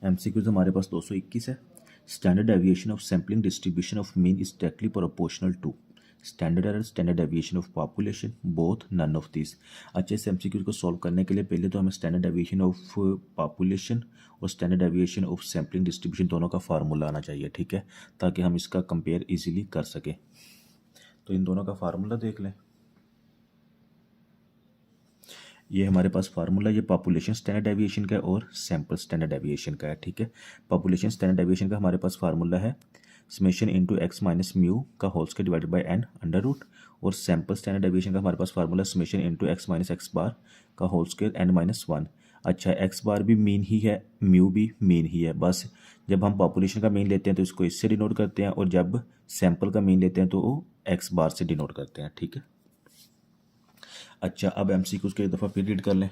MCQs हमारे पास 221 है। Standard deviation of sampling distribution of mean is directly proportional to standard error, standard deviation of population, both, none of this. अच्छे से MCQs को solve करने के लिए पहले तो हमें स्टैंडर्ड डेविएशन ऑफ पॉपुलेशन और standard deviation of sampling distribution दोनों का फार्मूला आना चाहिए, ठीक है, ताकि हम इसका कंपेयर इजीली कर सकें। तो इन दोनों का फार्मूला देख लें। ये हमारे पास फार्मूला, ये पॉपुलेशन स्टैंडर्ड डेविएशन का है और सैम्पल स्टैंडर्ड डेविएशन का है, ठीक है। पॉपुलेशन स्टैंडर्ड डेविएशन का हमारे पास फार्मूला है summation into X minus mu का whole square divided by N under root, और सैम्पल स्टैंडर्ड डेविएशन का हमारे पास formula summation into X minus X bar का whole square N minus one. अच्छा, एक्स बार भी मीन ही है, म्यू भी मीन ही है, बस जब हम पॉपुलेशन का मीन लेते हैं तो इसको इससे डिनोट करते हैं, और जब सैम्पल का मीन लेते हैं तो वो एक्स बार से डिनोट करते हैं, ठीक है। अच्छा, अब एमसीक्यूज के एक दफ़ा फिर रीड कर लें।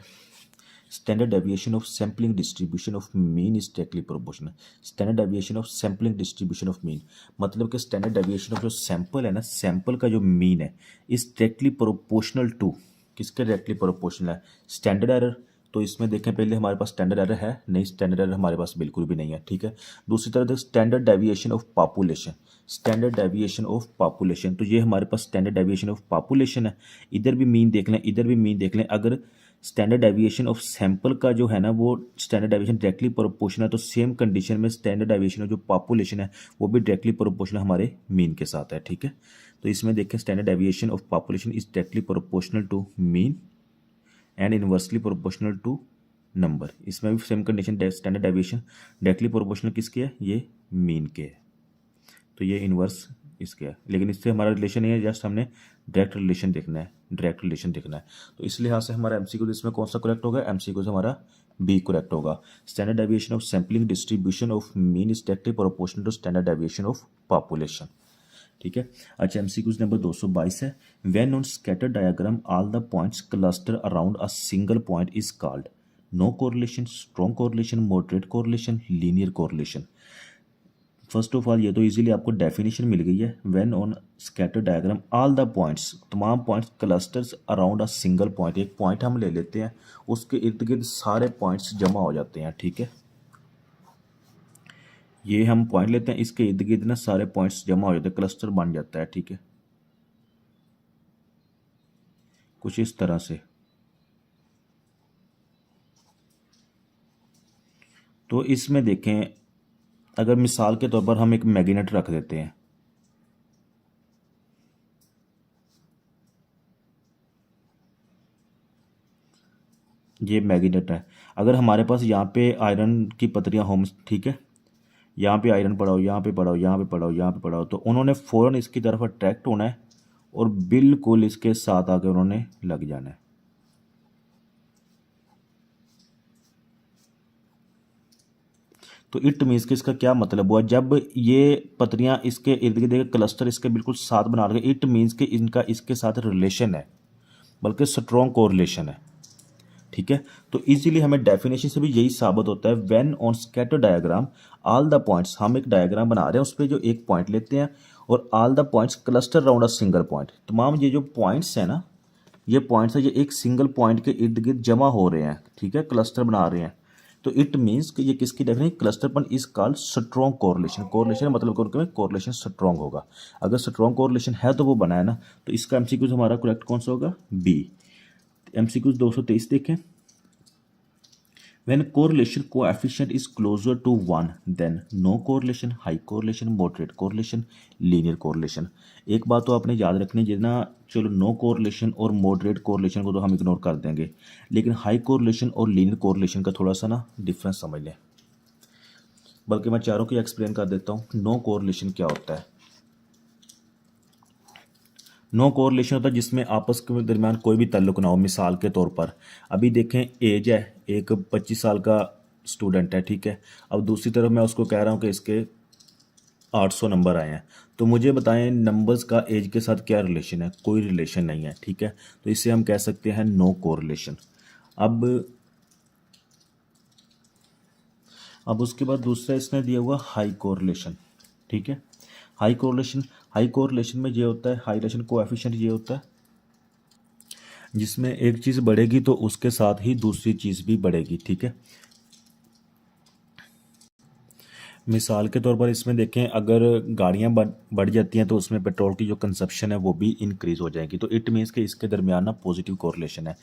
Standard deviation of sampling distribution of mean is directly proportional. Standard deviation of sampling distribution of mean मतलब कि स्टैंडर्ड डेविएशन ऑफ जो सैम्पल है ना, सैम्पल का जो मीन है, इज डायरेक्टली प्रोपोर्शनल टू, किसके डायरेक्टली प्रोपोर्शनल है, स्टैंडर्ड एरर। तो इसमें देखें पहले हमारे पास स्टैंडर्ड एरर है नहीं, स्टैंडर्ड एरर हमारे पास बिल्कुल भी नहीं है, ठीक है। दूसरी तरफ standard deviation of population, standard deviation of population, तो ये हमारे पास स्टैंडर्ड डेविएशन ऑफ पॉपुलेशन है। इधर भी मीन देख लें, इधर भी मीन देख लें। अगर स्टैंडर्ड डेविएशन ऑफ सैम्पल का जो है ना वो स्टैंडर्ड डेविएशन डायरेक्टली प्रोपोर्शनल है, तो सेम कंडीशन में स्टैंडर्ड डेविएशन ऑफ जो पॉपुलेशन है वो भी डायरेक्टली प्रोपोर्शनल हमारे मीन के साथ है, ठीक है। तो इसमें देखें standard deviation of population is directly proportional to mean and inversely proportional to number. इसमें भी same condition, standard deviation directly proportional किसके है, ये मीन के है, तो ये इनवर्स इसके है। लेकिन इससे हमारा रिलेशन नहीं है, जस्ट हमने डायरेक्ट रिलेशन देखना है, डायरेक्ट रिलेशन देखना है। तो इस लिहाज से हमारा एमसीक्यू इसमें कौन सा करेक्ट होगा, एमसीक्यू हमारा बी करेक्ट होगा। Standard deviation of sampling distribution of mean is directly proportional to standard deviation of population, ठीक है। अच्छा, एमसीक्यूज नंबर 222 है। When on scatter diagram all the points cluster around a single point is called no correlation, strong correlation, moderate correlation, linear correlation. First of all ये तो easily आपको definition मिल गई है। When on scatter diagram all the points, तमाम points clusters around a single point, एक point हम ले लेते हैं, उसके इर्द गिर्द सारे पॉइंट्स जमा हो जाते हैं, ठीक है। ये हम पॉइंट लेते हैं, इसके इर्द गिर्द ना सारे पॉइंट्स जमा हो जाते हैं, क्लस्टर बन जाता है, ठीक है, कुछ इस तरह से। तो इसमें देखें, अगर मिसाल के तौर पर हम एक मैग्नेट रख देते हैं, ये मैग्नेट है, अगर हमारे पास यहाँ पे आयरन की पतरियाँ हों, ठीक है, यहाँ पे आयरन पड़ा हो, यहाँ पे पड़ा हो, यहाँ पे पड़ा हो, यहाँ पे पड़ा हो, तो उन्होंने फ़ौरन इसकी तरफ अट्रैक्ट होना है और बिल्कुल इसके साथ आके उन्होंने लग जाना है। तो इट मीन्स कि इसका क्या मतलब हुआ, जब ये पतरियाँ इसके इर्द गिर्द क्लस्टर इसके बिल्कुल साथ बना रहे, इट मीन्स कि इनका इसके साथ रिलेशन है, बल्कि स्ट्रॉन्ग कोरिलेशन है, ठीक है। तो इजीली हमें डेफिनेशन से भी यही साबित होता है। When on scatter diagram all the points, हम एक डायग्राम बना रहे हैं, उस पर जो एक पॉइंट लेते हैं और all the points cluster around a single point, तमाम ये जो पॉइंट्स हैं ना, ये पॉइंट्स है, ये एक सिंगल पॉइंट के इर्द गिर्द जमा हो रहे हैं, ठीक है, क्लस्टर बना रहे हैं। तो इट मीन्स कि ये किसकी डेफिनेशन, क्लस्टरपन is called strong correlation. Correlation मतलब कोरिलेशन स्ट्रॉन्ग होगा, अगर स्ट्रॉन्ग कोरिलेशन है तो वो बना है ना। तो इसका एमसीक्यूज हमारा करेक्ट कौन सा होगा, बी। एमसीक्यूज 223 देखें। When correlation coefficient is closer to 1, then no correlation, high correlation, moderate correlation, linear correlation। एक बात तो आपने याद रखनी है ना, चलो नो कोरिलेशन और मॉडरेट कोरिलेशन को तो हम इग्नोर कर देंगे, लेकिन हाई कोरिलेशन और लीनियर कोरिलेशन का थोड़ा सा ना डिफरेंस समझ लें। बल्कि मैं चारों की एक्सप्लेन कर देता हूँ। नो कोरिलेशन क्या होता है, नो कोरिलेशन होता है जिसमें आपस के दरमियान कोई भी ताल्लुक ना हो। मिसाल के तौर पर अभी देखें, एज है, एक 25 साल का स्टूडेंट है, ठीक है, अब दूसरी तरफ मैं उसको कह रहा हूँ कि इसके 800 नंबर आए हैं, तो मुझे बताएं नंबर्स का एज के साथ क्या रिलेशन है, कोई रिलेशन नहीं है, ठीक है। तो इससे हम कह सकते हैं नो कोरिलेशन। अब उसके बाद दूसरा इसने दिया हुआ हाई कोरिलेशन, ठीक है। हाई कोरिलेशन में ये होता है, हाई रिलेशन कोएफिशिएंट ये होता है जिसमें एक चीज़ बढ़ेगी तो उसके साथ ही दूसरी चीज़ भी बढ़ेगी, ठीक है। मिसाल के तौर पर इसमें देखें, अगर गाड़ियां बढ़ जाती हैं तो उसमें पेट्रोल की जो कंजप्शन है वो भी इंक्रीज हो जाएगी। तो इट मीन्स कि इसके दरमियान ना पॉजिटिव कोरिलेशन है।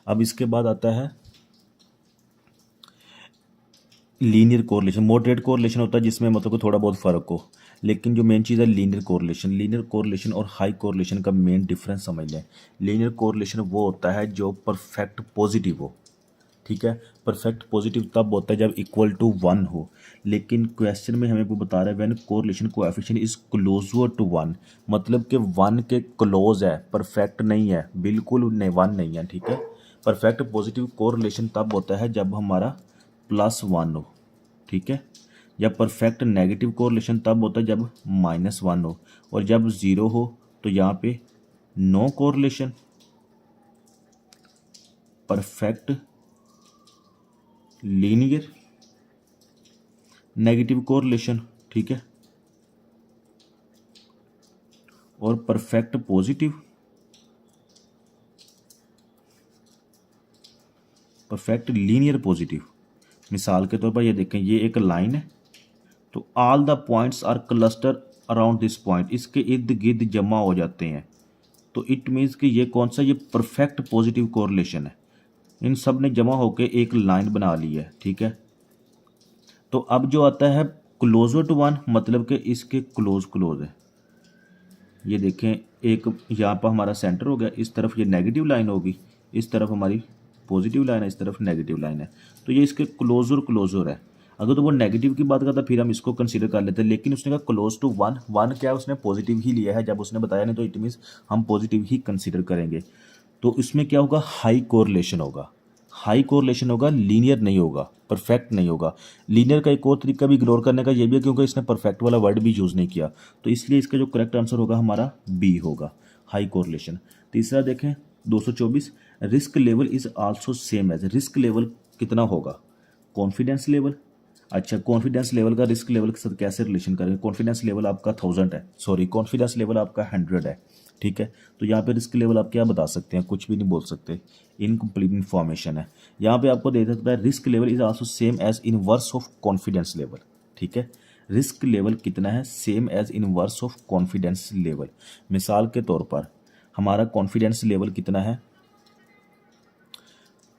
अब इसके बाद आता है लीनियर कोरिलेशन। मॉडरेट कोरिलेशन होता है जिसमें मतलब कि थोड़ा बहुत फ़र्क हो, लेकिन जो मेन चीज़ है लीनियर कोरिलेशन। लीनियर कोरिलेशन और हाई कोरिलेशन का मेन डिफरेंस समझ लें। लीनियर कोरिलेशन वो होता है जो परफेक्ट पॉजिटिव हो, ठीक है। परफेक्ट पॉजिटिव तब होता है जब इक्वल टू 1 हो, लेकिन क्वेश्चन में हमें वो बता रहा है when correlation coefficient is closer to 1, मतलब कि 1 के क्लोज है, परफेक्ट नहीं है, बिल्कुल नहीं 1 नहीं है, ठीक है। परफेक्ट पॉजिटिव कोरिलेशन तब होता है जब हमारा +1 हो, ठीक है। या परफेक्ट नेगेटिव कोरिलेशन तब होता है जब -1 हो, और जब 0 हो तो यहाँ पे no correlation. Perfect linear negative correlation, ठीक है। और perfect positive, perfect linear positive. मिसाल के तौर पर ये देखें, ये एक लाइन है, तो all the points are cluster around this point, इसके इर्द गिर्द जमा हो जाते हैं। तो इट मीन्स कि ये कौन सा, ये परफेक्ट पॉजिटिव कोरिलेशन है। इन सब ने जमा होकर एक लाइन बना ली है, ठीक है। तो अब जो आता है क्लोजर टू 1, मतलब कि इसके क्लोज क्लोज है। ये देखें, एक यहाँ पर हमारा सेंटर हो गया, इस तरफ ये नेगेटिव लाइन होगी, इस तरफ हमारी पॉजिटिव लाइन है, इस तरफ नेगेटिव लाइन है। तो ये इसके क्लोजर क्लोजर है। अगर तो वो नेगेटिव की बात करता फिर हम इसको कंसीडर कर लेते हैं, लेकिन उसने कहा क्लोज टू 1, 1 क्या उसने पॉजिटिव ही लिया है, जब उसने बताया नहीं तो इट मीन्स हम पॉजिटिव ही कंसीडर करेंगे। तो इसमें क्या होगा, हाई कोरिलेशन होगा। हाई कोरिलेशन होगा, लीनियर नहीं होगा, परफेक्ट नहीं होगा। लीनियर का एक और तरीका भी इग्नोर करने का ये भी है, क्योंकि इसने परफेक्ट वाला वर्ड भी यूज़ नहीं किया, तो इसलिए इसका जो करेक्ट आंसर होगा हमारा बी होगा, हाई कोरिलेशन। तीसरा देखें 224, risk level is also same as. Risk level कितना होगा, कॉन्फिडेंस लेवल। अच्छा, कॉन्फिडेंस लेवल का रिस्क लेवल के साथ कैसे रिलेशन करेंगे। कॉन्फिडेंस लेवल आपका 1000 है, सॉरी कॉन्फिडेंस लेवल आपका 100 है, ठीक है। तो यहाँ पे रिस्क लेवल आप क्या बता सकते हैं, कुछ भी नहीं बोल सकते, इनकम्प्लीट इन्फॉर्मेशन है। यहाँ पे आपको दे सकता है risk level is also same as inverse of confidence level, ठीक है। रिस्क लेवल कितना है, same as inverse of confidence level. मिसाल के तौर पर हमारा कॉन्फिडेंस लेवल कितना है,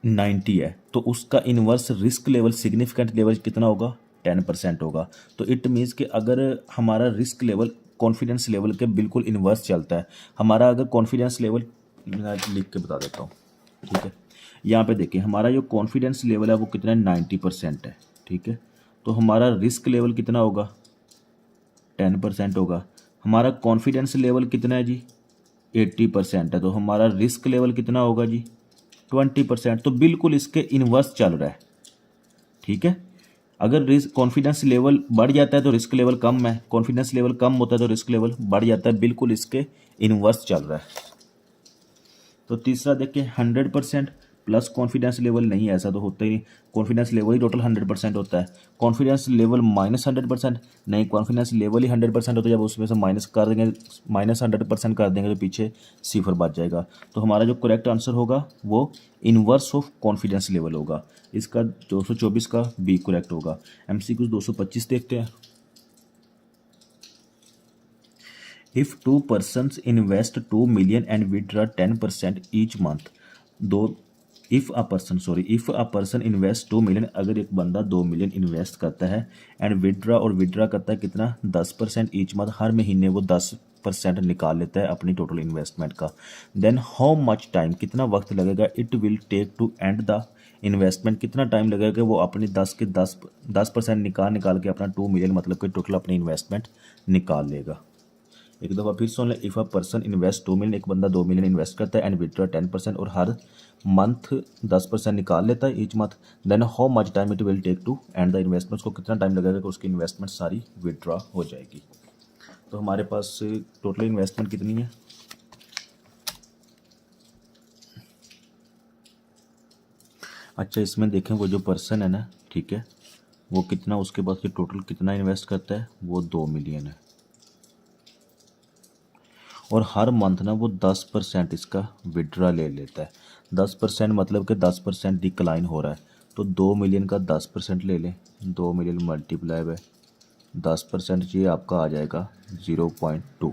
90 है, तो उसका inverse risk level significant level कितना होगा, 10% होगा। तो इट मीन्स कि अगर हमारा रिस्क लेवल कॉन्फिडेंस लेवल के बिल्कुल इन्वर्स चलता है, हमारा अगर कॉन्फिडेंस लेवल, मैं लिख के बता देता हूँ, ठीक है। यहाँ पे देखिए हमारा जो कॉन्फिडेंस लेवल है वो कितना है, 90% है, ठीक है। तो हमारा रिस्क लेवल कितना होगा, 10% होगा। हमारा कॉन्फिडेंस लेवल कितना है जी, 80% है, तो हमारा रिस्क लेवल कितना होगा जी, 20%। तो बिल्कुल इसके इन्वर्स चल रहा है, ठीक है। अगर रिस्क कॉन्फिडेंस लेवल बढ़ जाता है तो रिस्क लेवल कम है, कॉन्फिडेंस लेवल कम होता है तो रिस्क लेवल बढ़ जाता है, बिल्कुल इसके इन्वर्स चल रहा है। तो तीसरा देखिए 100% प्लस कॉन्फिडेंस लेवल, नहीं ऐसा तो होता ही नहीं, कॉन्फिडेंस लेवल ही टोटल 100% होता है। कॉन्फिडेंस लेवल -100%, नहीं कॉन्फिडेंस लेवल ही 100% होता है, जब उसमें से माइनस कर देंगे, -100% कर देंगे तो पीछे सिफर बच जाएगा। तो हमारा जो करेक्ट आंसर होगा वो इनवर्स ऑफ कॉन्फिडेंस लेवल होगा, इसका 224 का बी करेक्ट होगा। MCQ 225 देखते हैं। If two persons invest 2 million and withdraw 10% each month, दो if a person invest 2 million, अगर एक बंदा 2 मिलियन इन्वेस्ट करता है एंड विड्रा करता है कितना, 10% ईच मंथ, हर महीने वो 10% निकाल लेता है अपनी टोटल इन्वेस्टमेंट का। देन हाउ मच टाइम, कितना वक्त लगेगा, it will take to end the investment, कितना टाइम लगेगा कि वो अपनी 10% निकाल के अपना 2 मिलियन मतलब कि टोटल अपनी इन्वेस्टमेंट निकाल लेगा। एक दफ़ा फिर सुन ले, if a person invest 2 million, एक बंदा 2 मिलियन इन्वेस्ट करता है एंड विड्रॉ 10%, और हर मंथ 10% निकाल लेता है each month, then how much time it will take to end the investment, उसको कितना टाइम लगेगा कि उसकी इन्वेस्टमेंट सारी विड्रॉ हो जाएगी। तो हमारे पास टोटल इन्वेस्टमेंट कितनी है, अच्छा इसमें देखें वो जो पर्सन है ना, ठीक है, वो कितना उसके पास टोटल कितना इन्वेस्ट करता है, वो 2 मिलियन है, और हर मंथ ना वो 10% इसका विड्रा ले लेता है। 10% मतलब कि 10% डिक्लाइन हो रहा है, तो 2 मिलियन का 10% ले लें, 2 मिलियन मल्टीप्लाई बाय 10% ये आपका आ जाएगा 0.2।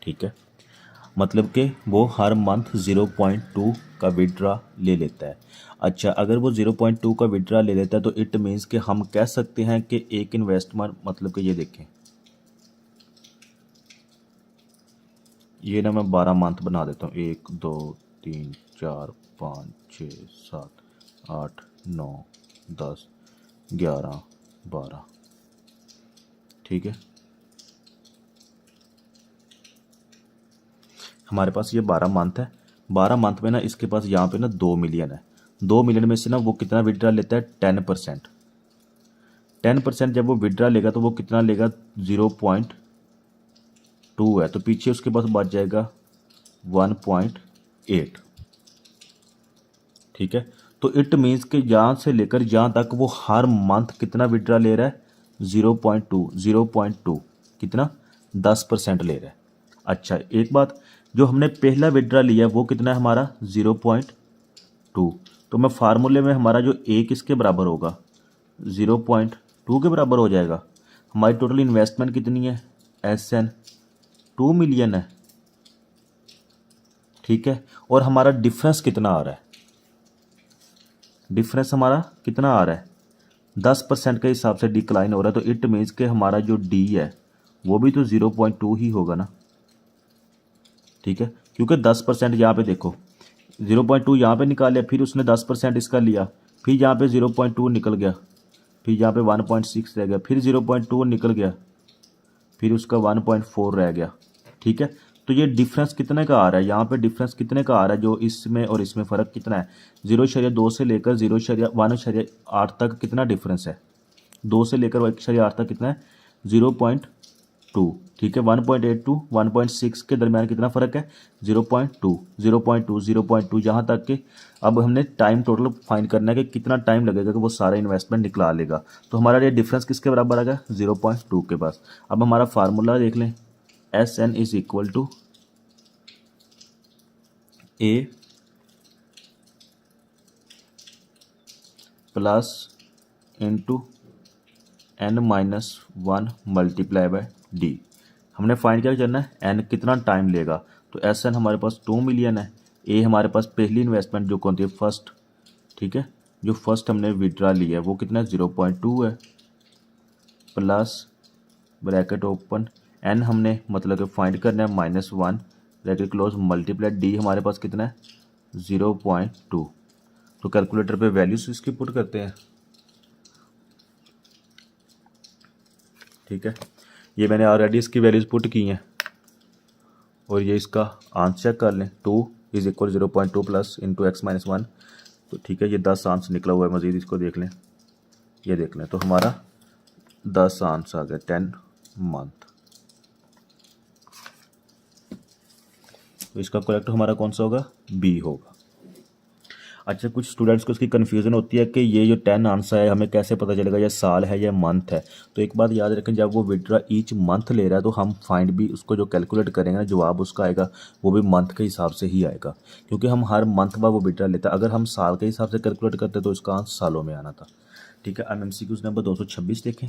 ठीक है, मतलब कि वो हर मंथ 0.2 का विड्रा ले लेता है। अच्छा, अगर वो 0.2 का विड्रा ले लेता है तो इट मीन्स कि हम कह सकते हैं कि एक इन्वेस्टमेंट, मतलब कि ये देखें, ये ना मैं 12 मंथ बना देता हूँ, 1 2 3 4 5 6 7 8 9 10 11 12। ठीक है, हमारे पास ये 12 मंथ है। 12 मंथ में ना इसके पास यहाँ पे ना 2 मिलियन है। 2 मिलियन में से ना वो कितना विड्रा लेता है? 10%। 10% जब वो विड्रा लेगा तो वो कितना लेगा? 0.2 है, तो पीछे उसके पास बच जाएगा 1.8। ठीक है, तो इट मीन्स कि यहाँ से लेकर यहाँ तक वो हर मंथ कितना विड्रा ले रहा है? 0.2 कितना? 10% ले रहा है। अच्छा, एक बात, जो हमने पहला विड्रा लिया है वो कितना है हमारा? 0.2। तो मैं फार्मूले में हमारा जो ए किसके बराबर होगा? 0.2 के बराबर हो जाएगा। हमारी टोटल इन्वेस्टमेंट कितनी है? SN 2 मिलियन है। ठीक है, और हमारा डिफरेंस कितना आ रहा है? डिफरेंस हमारा कितना आ रहा है? 10% के हिसाब से डिक्लाइन हो रहा है, तो इट मीन्स कि हमारा जो डी है वो भी तो 0.2 ही होगा ना। ठीक है, क्योंकि 10% यहाँ पे देखो, 0.2 यहाँ पे निकाल लिया, फिर उसने 10% इसका लिया, फिर यहाँ पे 0.2 निकल गया, फिर यहाँ पे 1.6 रह गया, फिर 0.2 निकल गया, फिर उसका 1.4 रह गया। ठीक है, तो ये डिफरेंस कितने का आ रहा है? यहाँ पे डिफरेंस कितने का आ रहा है? जो इसमें और इसमें फ़र्क कितना है? 0.2 से लेकर 0.1.8 तक कितना डिफरेंस है? 2 से लेकर 1.8 तक कितना है? 0.2। ठीक है, 1.8 टू 1.6 के दरमियान कितना फ़र्क है? 0.2 0.2 0.2, जहाँ तक कि अब हमने टाइम टोटल फाइंड करना है कि कितना टाइम लगेगा कि वो सारा इन्वेस्टमेंट निकला लेगा। तो हमारा ये डिफरेंस किसके बराबर आ गया? 0.2 के पास। अब हमारा फार्मूला देख लें, SN is equal to A plus into N-1 multiply by D. हमने फाइंड क्या करना है? N कितना टाइम लेगा, तो SN हमारे पास 2 मिलियन है। A हमारे पास पहली इन्वेस्टमेंट जो कौन थी? फर्स्ट। ठीक है, जो फर्स्ट हमने विड्रा लिया है वो कितना है? 0.2 है, प्लस ब्रैकेट ओपन, N हमने मतलब कि फाइंड करना है -1 ब्रैकेट क्लोज मल्टीप्लाई डी हमारे पास कितना है? 0.2। तो कैलकुलेटर पे वैल्यूज इसकी पुट करते हैं। ठीक है, ये मैंने ऑलरेडी इसकी वैल्यूज पुट की हैं और ये इसका आंसर चेक कर लें। 2 is equal 0.2 plus into x-1। तो ठीक है, ये 10 आंसर निकला हुआ है, मज़ीद इसको देख लें, ये देख लें, तो हमारा 10 आंसर आ गया, 10 मंथ। तो इसका करेक्ट हमारा कौन सा होगा? बी होगा। अच्छा, कुछ स्टूडेंट्स को इसकी कन्फ्यूज़न होती है कि ये जो 10 आंसर है हमें कैसे पता चलेगा ये साल है या मंथ है। तो एक बात याद रखें, जब वो विड्रा ईच मंथ ले रहा है तो हम फाइंड भी उसको जो कैलकुलेट करेंगे ना, जवाब उसका आएगा वो भी मंथ के हिसाब से ही आएगा, क्योंकि हम हर मंथ बाद वो विड्रा लेता है। अगर हम साल के हिसाब से कैलकुलेट करते तो इसका आंसर सालों में आना था। ठीक है, MCQs नंबर 226 देखें।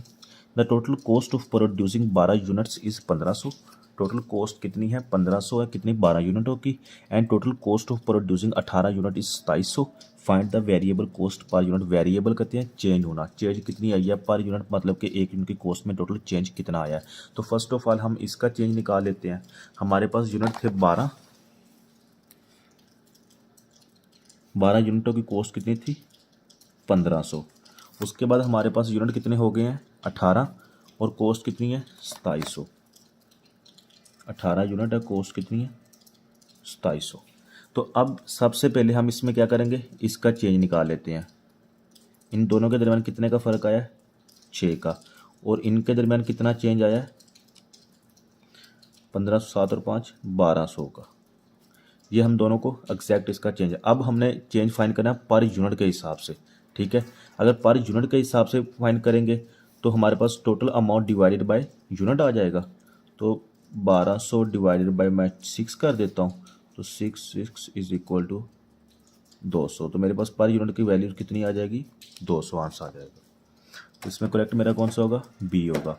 The total cost of producing 12 units is 1500। Total cost कितनी है? 1500 है, कितनी? 12 यूनिट होगी। And total cost of producing 18 unit is 2700। Find the variable cost per unit. Variable कहते हैं चेंज होना, चेंज कितनी आई है पर यूनिट, मतलब कि एक यूनिट की कॉस्ट में टोटल चेंज कितना आया है। तो फर्स्ट ऑफ ऑल हम इसका चेंज निकाल लेते हैं। हमारे पास यूनिट थे 12 यूनिटों की कॉस्ट कितनी थी? 1500। उसके बाद हमारे पास यूनिट कितने हो गए हैं? 18, और कॉस्ट कितनी है? 2700। 18 यूनिट है, कॉस्ट कितनी है? 2700। तो अब सबसे पहले हम इसमें क्या करेंगे? इसका चेंज निकाल लेते हैं। इन दोनों के दरमियान कितने का फ़र्क आया है? 6 का। और इनके दरमियान कितना चेंज आया है? 1507 और 5 1200 का। ये हम दोनों को एग्जैक्ट इसका चेंज है। अब हमने चेंज फाइंड करना है पर यूनिट के हिसाब से। ठीक है, अगर पर यूनिट के हिसाब से फाइंड करेंगे तो हमारे पास total amount divided by unit आ जाएगा। तो 1200 डिवाइडेड बाय मैं 6 कर देता हूँ, तो 6 इज इक्वल टू 200। तो मेरे पास पर यूनिट की वैल्यू कितनी आ जाएगी? 200 आंसर आ जाएगा। इसमें करेक्ट मेरा कौन सा होगा, बी होगा।